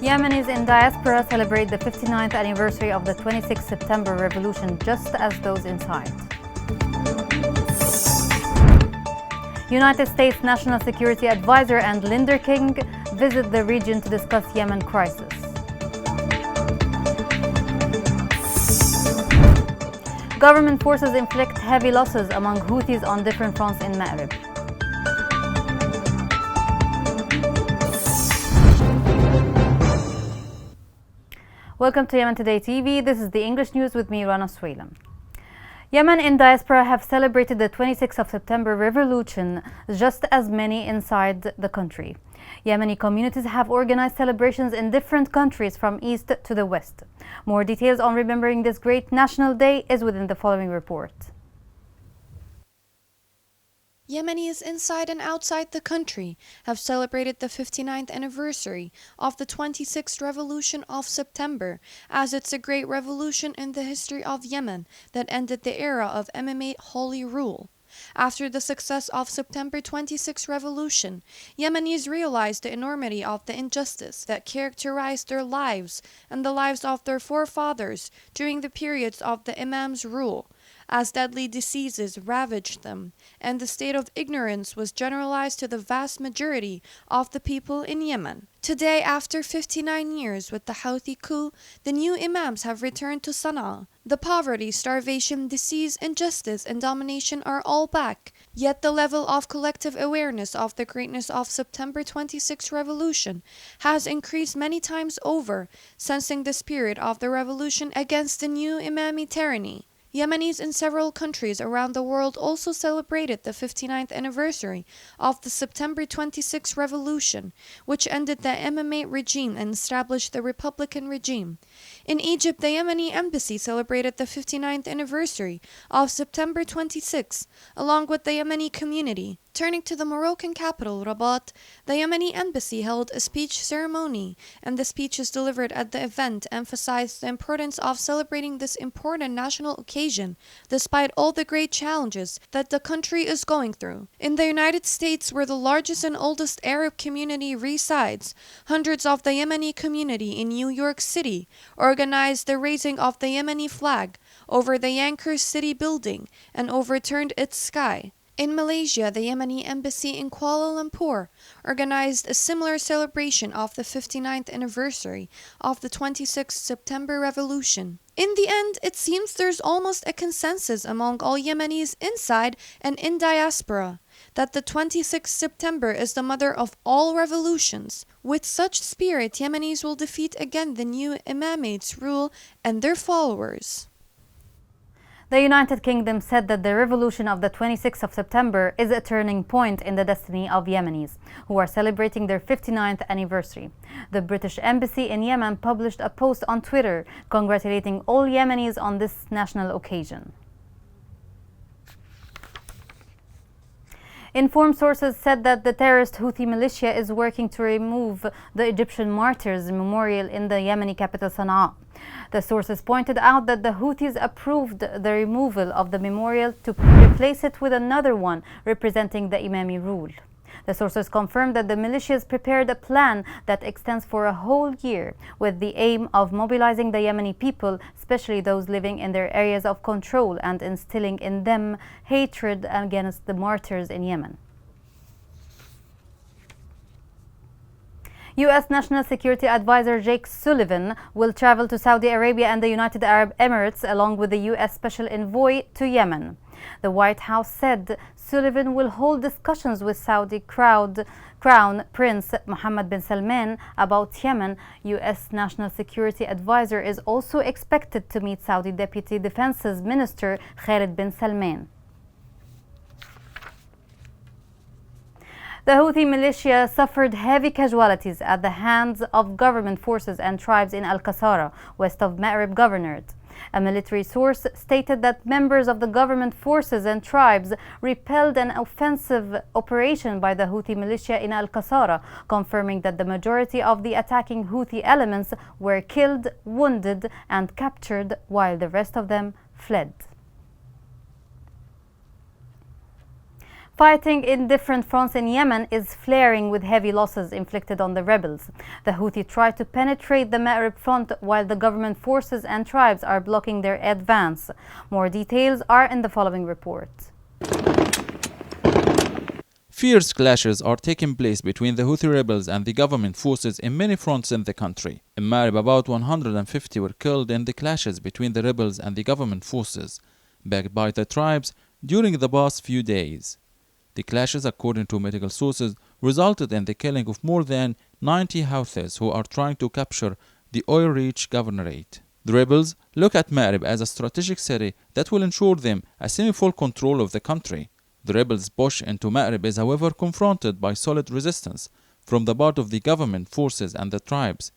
Yemenis in diaspora celebrate the 59th anniversary of the 26 September revolution, just as those inside. United States National Security Advisor and Linder King visit the region to discuss Yemen crisis. Government forces inflict heavy losses among Houthis on different fronts in Marib. Welcome to Yemen Today TV. This is the English news with me, Rana Swaylam. Yemen in diaspora have celebrated the 26th of September revolution, just as many inside the country. Yemeni communities have organized celebrations in different countries from east to the west. More details on remembering this great national day is within the following report. Yemenis inside and outside the country have celebrated the 59th anniversary of the 26th Revolution of September, as it's a great revolution in the history of Yemen that ended the era of Imamate holy rule. After the success of September 26 revolution, Yemenis realized the enormity of the injustice that characterized their lives and the lives of their forefathers during the periods of the Imam's rule, as deadly diseases ravaged them, and the state of ignorance was generalized to the vast majority of the people in Yemen. Today, after 59 years with the Houthi coup, the new Imams have returned to Sana'a. The poverty, starvation, disease, injustice, and domination are all back, yet the level of collective awareness of the greatness of September 26 revolution has increased many times over, sensing the spirit of the revolution against the new Imami tyranny. Yemenis in several countries around the world also celebrated the 59th anniversary of the September 26 revolution, which ended the Imamate regime and established the Republican regime. In Egypt, the Yemeni embassy celebrated the 59th anniversary of September 26, along with the Yemeni community. Turning to the Moroccan capital, Rabat, the Yemeni embassy held a speech ceremony, and the speeches delivered at the event emphasized the importance of celebrating this important national occasion, despite all the great challenges that the country is going through. In the United States, where the largest and oldest Arab community resides, hundreds of the Yemeni community in New York City organized the raising of the Yemeni flag over the Yonkers City building and overturned its sky. In Malaysia, the Yemeni embassy in Kuala Lumpur organized a similar celebration of the 59th anniversary of the 26th September revolution. In the end, it seems there's almost a consensus among all Yemenis inside and in diaspora that the 26th September is the mother of all revolutions. With such spirit, Yemenis will defeat again the new Imamate's rule and their followers. The United Kingdom said that the revolution of the 26th of September is a turning point in the destiny of Yemenis, who are celebrating their 59th anniversary. The British Embassy in Yemen published a post on Twitter congratulating all Yemenis on this national occasion. Informed sources said that the terrorist Houthi militia is working to remove the Egyptian martyrs memorial in the Yemeni capital Sana'a. The sources pointed out that the Houthis approved the removal of the memorial to replace it with another one representing the Imami rule. The sources confirmed that the militias prepared a plan that extends for a whole year, with the aim of mobilizing the Yemeni people, especially those living in their areas of control, and instilling in them hatred against the martyrs in Yemen. U.S. National Security Advisor Jake Sullivan will travel to Saudi Arabia and the United Arab Emirates along with the U.S. Special Envoy to Yemen. The White House said Sullivan will hold discussions with Saudi Crown Prince Mohammed bin Salman about Yemen. U.S. National Security Advisor is also expected to meet Saudi Deputy Defense Minister Khalid bin Salman. The Houthi militia suffered heavy casualties at the hands of government forces and tribes in Al-Qasara, west of Marib Governorate. A military source stated that members of the government forces and tribes repelled an offensive operation by the Houthi militia in Al-Qasara, confirming that the majority of the attacking Houthi elements were killed, wounded, and captured, while the rest of them fled. Fighting in different fronts in Yemen is flaring with heavy losses inflicted on the rebels. The Houthi try to penetrate the Marib front while the government forces and tribes are blocking their advance. More details are in the following report. Fierce clashes are taking place between the Houthi rebels and the government forces in many fronts in the country. In Marib, about 150 were killed in the clashes between the rebels and the government forces, backed by the tribes, during the past few days. The clashes, according to medical sources, resulted in the killing of more than 90 Houthis who are trying to capture the oil-rich governorate. The rebels look at Marib as a strategic city that will ensure them a semi-full control of the country. The rebels' push into Marib is, however, confronted by solid resistance from the part of the government forces and the tribes.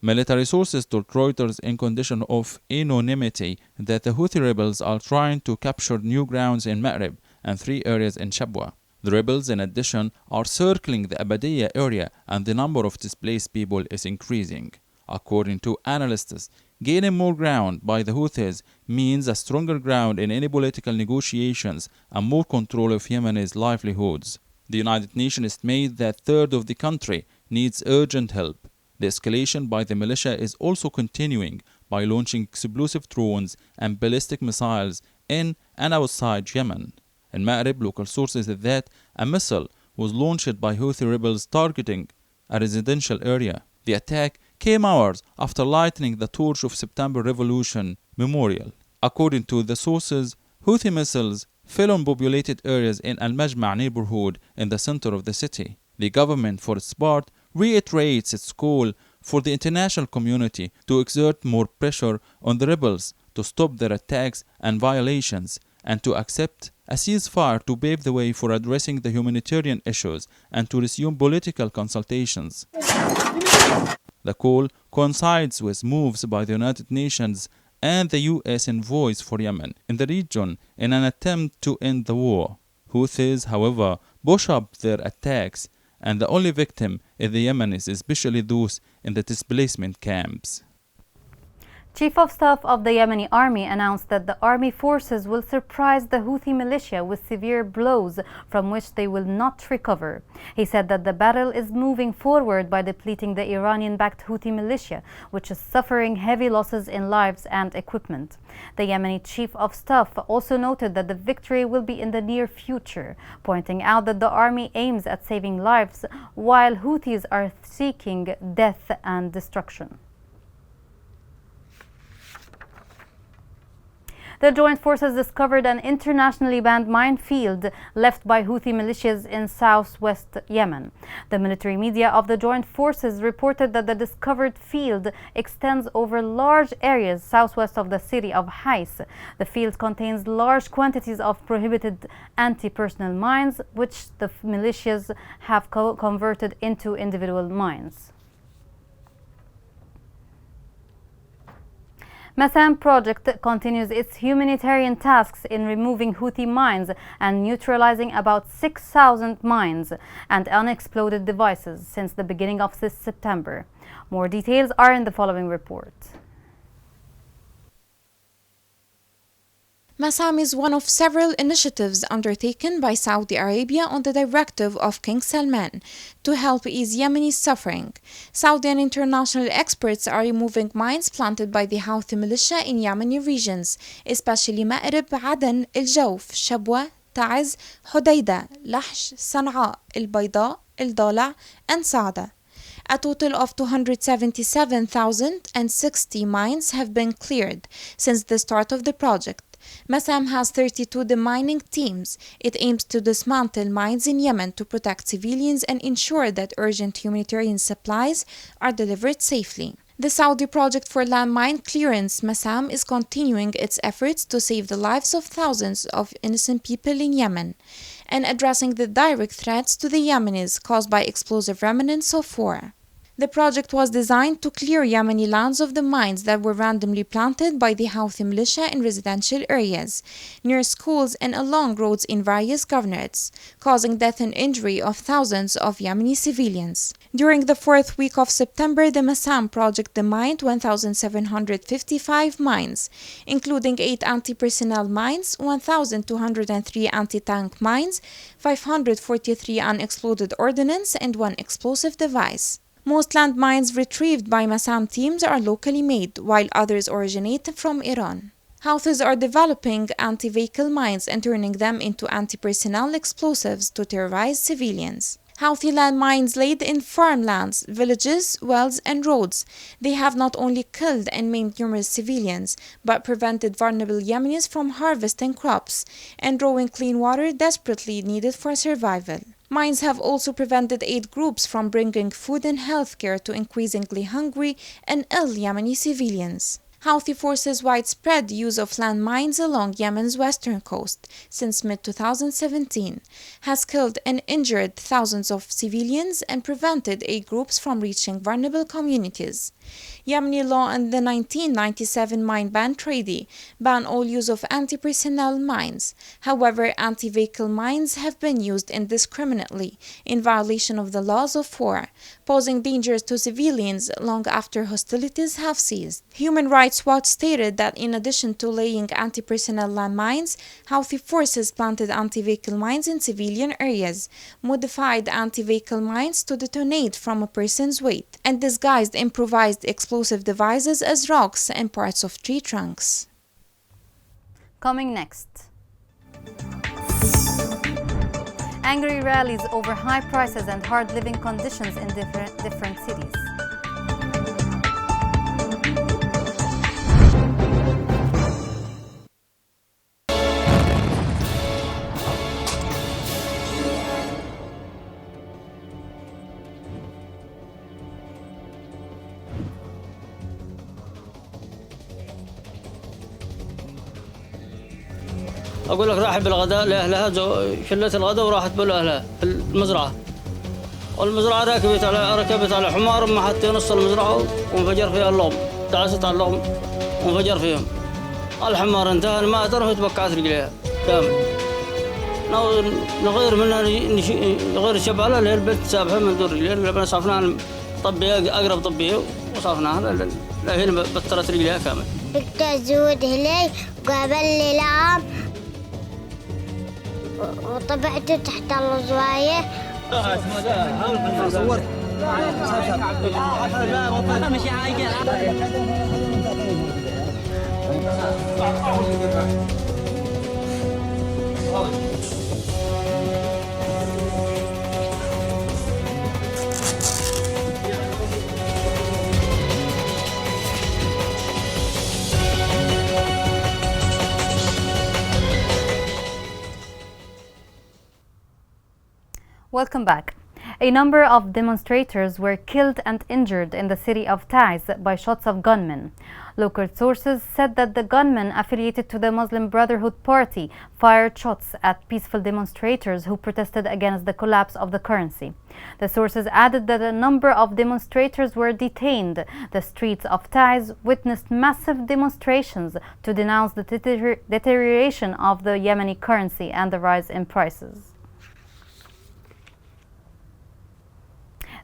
Military sources told Reuters in condition of anonymity that the Houthi rebels are trying to capture new grounds in Marib and 3 areas in Shabwa. The rebels, in addition, are circling the Abadiyya area and the number of displaced people is increasing. According to analysts, gaining more ground by the Houthis means a stronger ground in any political negotiations and more control of Yemenis' livelihoods. The United Nations estimates that a third of the country needs urgent help. The escalation by the militia is also continuing by launching explosive drones and ballistic missiles in and outside Yemen. In Marib, local sources said that a missile was launched by Houthi rebels targeting a residential area. The attack came hours after lighting the torch of September Revolution Memorial. According to the sources, Houthi missiles fell on populated areas in Al-Majma' neighborhood in the center of the city. The government, for its part, reiterates its call for the international community to exert more pressure on the rebels to stop their attacks and violations and to accept a ceasefire to pave the way for addressing the humanitarian issues and to resume political consultations. The call coincides with moves by the United Nations and the US envoys for Yemen in the region in an attempt to end the war. Houthis, however, push up their attacks, and the only victim is the Yemenis, especially those in the displacement camps. Chief of Staff of the Yemeni Army announced that the army forces will surprise the Houthi militia with severe blows from which they will not recover. He said that the battle is moving forward by depleting the Iranian-backed Houthi militia, which is suffering heavy losses in lives and equipment. The Yemeni Chief of Staff also noted that the victory will be in the near future, pointing out that the army aims at saving lives while Houthis are seeking death and destruction. The joint forces discovered an internationally banned minefield left by Houthi militias in southwest Yemen. The military media of the joint forces reported that the discovered field extends over large areas southwest of the city of Hais. The field contains large quantities of prohibited anti-personnel mines, which the militias have converted into individual mines. Massam project continues its humanitarian tasks in removing Houthi mines and neutralizing about 6,000 mines and unexploded devices since the beginning of this September. More details are in the following report. Massam is one of several initiatives undertaken by Saudi Arabia on the directive of King Salman to help ease Yemeni suffering. Saudi and international experts are removing mines planted by the Houthi militia in Yemeni regions, especially Marib, Aden, El Jawf, Shabwa, Taiz, Hodeidah, Lahj, Sana'a, El Bayda, El Dala, and Saada. A total of 277,060 mines have been cleared since the start of the project. Massam has 32 demining teams. It aims to dismantle mines in Yemen to protect civilians and ensure that urgent humanitarian supplies are delivered safely. The Saudi project for landmine clearance, Massam, is continuing its efforts to save the lives of thousands of innocent people in Yemen and addressing the direct threats to the Yemenis caused by explosive remnants of war. The project was designed to clear Yemeni lands of the mines that were randomly planted by the Houthi militia in residential areas, near schools and along roads in various governorates, causing death and injury of thousands of Yemeni civilians. During the fourth week of September, the Massam project demined 1,755 mines, including 8 anti-personnel mines, 1,203 anti-tank mines, 543 unexploded ordnance, and 1 explosive device. Most landmines retrieved by Massam teams are locally made, while others originate from Iran. Houthis are developing anti-vehicle mines and turning them into anti-personnel explosives to terrorize civilians. Houthi landmines laid in farmlands, villages, wells, and roads. They have not only killed and maimed numerous civilians, but prevented vulnerable Yemenis from harvesting crops and drawing clean water desperately needed for survival. Mines have also prevented aid groups from bringing food and healthcare to increasingly hungry and ill Yemeni civilians. Houthi forces' widespread use of landmines along Yemen's western coast since mid-2017 has killed and injured thousands of civilians and prevented aid groups from reaching vulnerable communities. Yemeni law and the 1997 mine ban treaty ban all use of anti-personnel mines. However, anti-vehicle mines have been used indiscriminately in violation of the laws of war, posing dangers to civilians long after hostilities have ceased. Human Rights Watch stated that in addition to laying anti-personnel landmines, Houthi forces planted anti-vehicle mines in civilian areas, modified anti-vehicle mines to detonate from a person's weight, and disguised improvised explosive devices as rocks and parts of tree trunks. Coming next. Angry rallies over high prices and hard living conditions in different cities. أقول لك راحت بالغداء لأهلها شلت الغداء وراحت بالأهلها في المزرعة، والمزرعة ركبت على حمار ما حتى نص المزرعة وانفجر فيها اللوم، دعست على اللوم وانفجر فيهم. الحمار انتهى ما أدره وتبكعت رجليها كامل. نغير منها نغير الشبعة للبنت سابها من دور رجليها لما صافناها طبية أقرب طبية وصافناها لهنا بطلت رجليها كامل. قلت أزود هلي وقابل لي لعام وطبعته تحت الزواية. Welcome back. A number of demonstrators were killed and injured in the city of Taiz by shots of gunmen. Local sources said that the gunmen affiliated to the Muslim Brotherhood Party fired shots at peaceful demonstrators who protested against the collapse of the currency. The sources added that a number of demonstrators were detained. The streets of Taiz witnessed massive demonstrations to denounce the deterioration of the Yemeni currency and the rise in prices.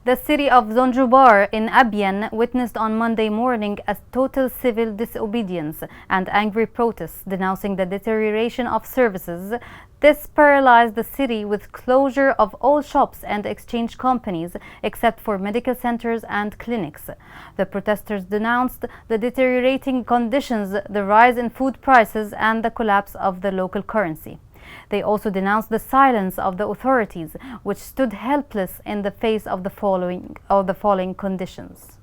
The city of Zonjubar in Abyan witnessed on Monday morning a total civil disobedience and angry protests denouncing the deterioration of services. This paralyzed the city with closure of all shops and exchange companies except for medical centers and clinics. The protesters denounced the deteriorating conditions, the rise in food prices, and the collapse of the local currency. They also denounced the silence of the authorities, which stood helpless in the face of the falling conditions.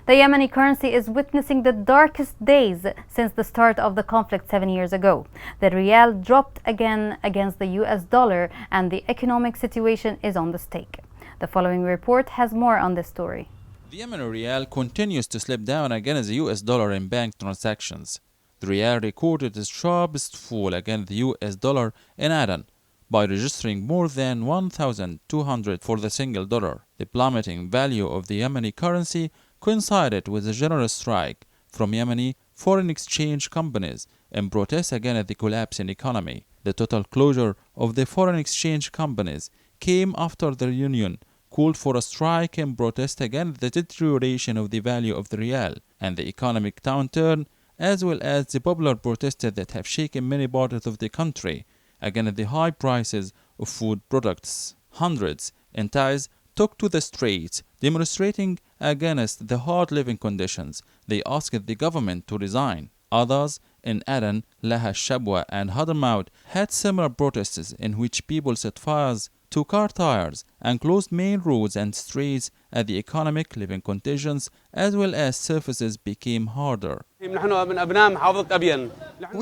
The Yemeni currency is witnessing the darkest days since the start of the conflict 7 years ago. The rial dropped again against the US dollar, and the economic situation is on the stake. The following report has more on this story. The Yemeni rial continues to slip down against the US dollar in bank transactions. The rial recorded its sharpest fall against the US dollar in Aden, by registering more than 1,200 for the single dollar. The plummeting value of the Yemeni currency coincided with a general strike from Yemeni foreign exchange companies in protest against the collapse in economy. The total closure of the foreign exchange companies came after the union called for a strike in protest against the deterioration of the value of the rial and the economic downturn, as well as the popular protests that have shaken many parts of the country against the high prices of food products. Hundreds in Taiz took to the streets, demonstrating against the hard living conditions. They asked the government to resign. Others in Aden, Laha Shabwa and Hadramaut had similar protests in which people set fires to car tires and closed main roads and streets as the economic living conditions as well as services became harder. We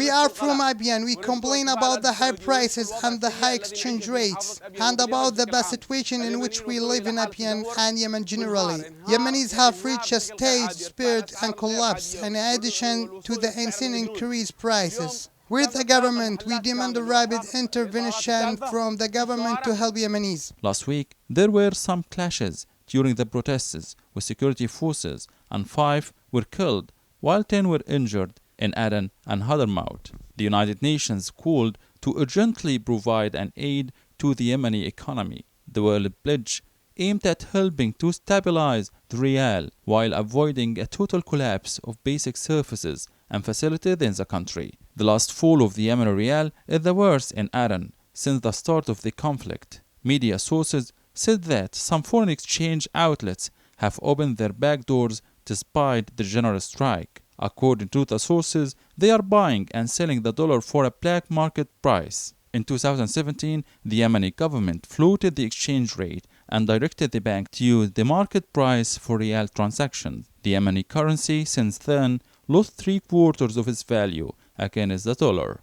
are from Abyan. We complain about the high prices and the high exchange rates and about the bad situation in which we live in Abyan and Yemen generally. Yemenis have reached a stage spirit and collapse in addition to the insane increased prices. With the government, we demand a rapid intervention from the government to help Yemenis. Last week, there were some clashes during the protests with security forces, and 5 were killed, while 10 were injured in Aden and Hadramaut. The United Nations called to urgently provide an aid to the Yemeni economy. The World Pledge aimed at helping to stabilize the rial while avoiding a total collapse of basic services and facilities in the country. The last fall of the Yemeni rial is the worst in Aden since the start of the conflict. Media sources said that some foreign exchange outlets have opened their back doors despite the general strike. According to the sources, they are buying and selling the dollar for a black market price. In 2017, the Yemeni government floated the exchange rate and directed the bank to use the market price for rial transactions. The Yemeni currency since then lost 3/4 of its value against the dollar.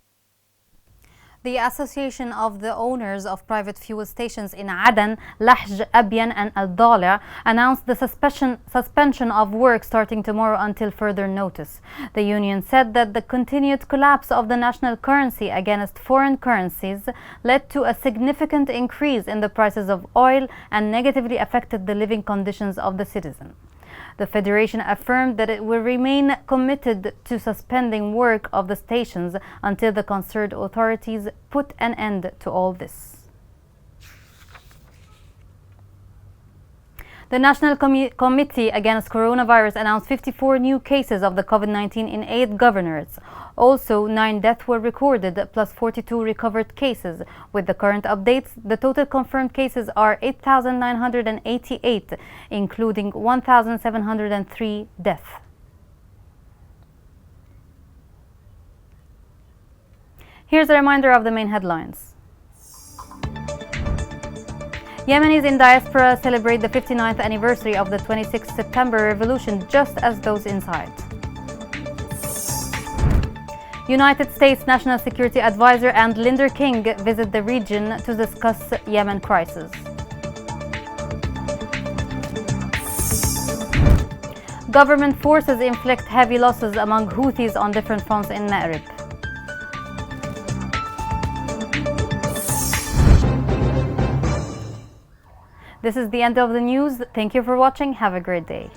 The Association of the Owners of Private Fuel Stations in Aden, Lahj, Abyan and Al-Dala announced the suspension of work starting tomorrow until further notice. The union said that the continued collapse of the national currency against foreign currencies led to a significant increase in the prices of oil and negatively affected the living conditions of the citizen. The Federation affirmed that it will remain committed to suspending work of the stations until the concerned authorities put an end to all this. The National Committee Against Coronavirus announced 54 new cases of the COVID-19 in 8 governorates. Also, 9 deaths were recorded, plus 42 recovered cases. With the current updates, the total confirmed cases are 8,988, including 1,703 deaths. Here's a reminder of the main headlines. Yemenis in diaspora celebrate the 59th anniversary of the 26th September revolution just as those inside. United States National Security Advisor and Linder King visit the region to discuss Yemen crisis. Government forces inflict heavy losses among Houthis on different fronts in Marib. This is the end of the news. Thank you for watching. Have a great day.